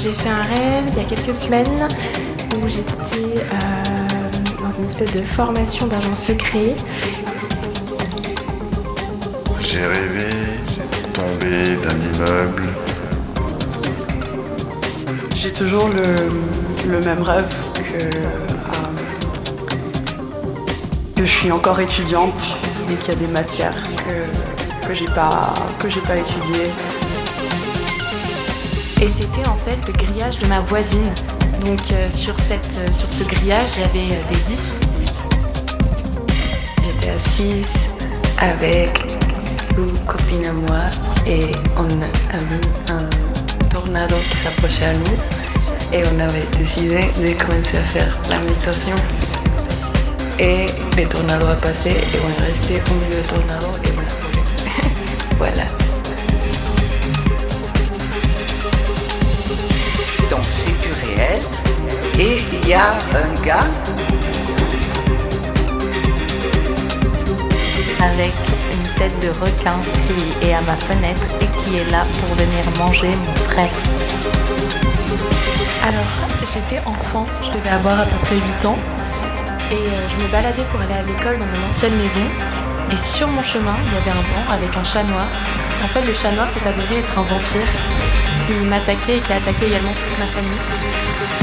j'ai fait un rêve il y a quelques semaines où j'étais dans une espèce de formation d'agent secret. J'ai rêvé, j'étais tombé d'un immeuble. J'ai toujours le même rêve que je suis encore étudiante et qu'il y a des matières que j'ai pas étudiées. Et c'était en fait le grillage de ma voisine. Donc sur ce grillage, il y avait des vis. J'étais assise avec une copine à moi et on a vu un tornado qui s'approchait à nous et on avait décidé de commencer à faire la méditation. Et le tornado a passé et on est resté au milieu du tornado et on a volé. Voilà. Donc c'est du réel et il y a un gars avec une tête de requin qui est à ma fenêtre et qui est là pour venir manger mon frère. Alors j'étais enfant, je devais avoir à peu près 8 ans et je me baladais pour aller à l'école dans mon ancienne maison et sur mon chemin il y avait un banc avec un chat noir. En fait le chat noir s'est avéré être un vampire qui m'attaquait et qui a attaqué également toute ma famille.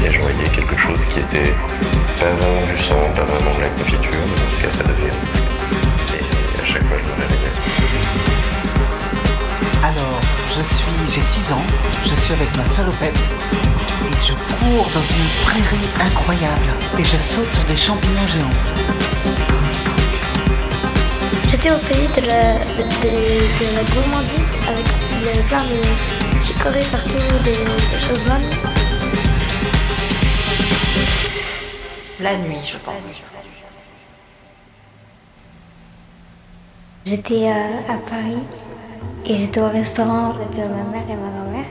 Et je voyais quelque chose qui était pas vraiment du sang, pas vraiment de la confiture, mais en tout cas ça devait. Et à chaque fois je me réveillais. Alors, j'ai 6 ans, je suis avec ma salopette et je cours dans une prairie incroyable et je saute sur des champignons géants. J'étais au pays de la gourmandise avec il y avait plein de chicorées partout, des choses bonnes. La nuit, je pense. J'étais à Paris et j'étais au restaurant avec ma mère et ma grand-mère.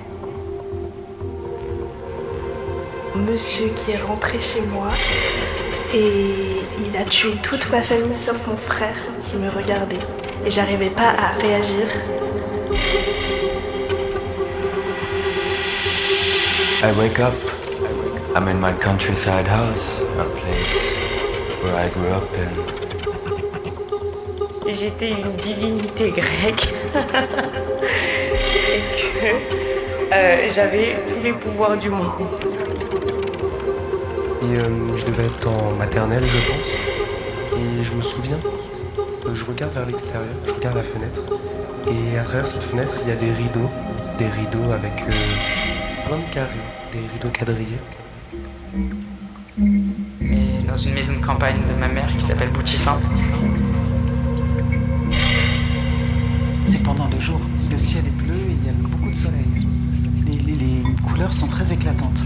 Monsieur qui est rentré chez moi et il a tué toute ma famille sauf mon frère qui me regardait et j'arrivais pas à réagir. I wake up. I'm in my countryside house, a place where I grew up in. J'étais une divinité grecque et que j'avais tous les pouvoirs du monde. Et je devais être en maternelle, je pense. Et je me souviens, je regarde vers l'extérieur, je regarde la fenêtre. Et à travers cette fenêtre, il y a des rideaux avec plein de carrés, des rideaux quadrillés. Et dans une maison de campagne de ma mère qui s'appelle Boutissin. C'est pendant le jour, le ciel est bleu et il y a beaucoup de soleil. Les couleurs sont très éclatantes.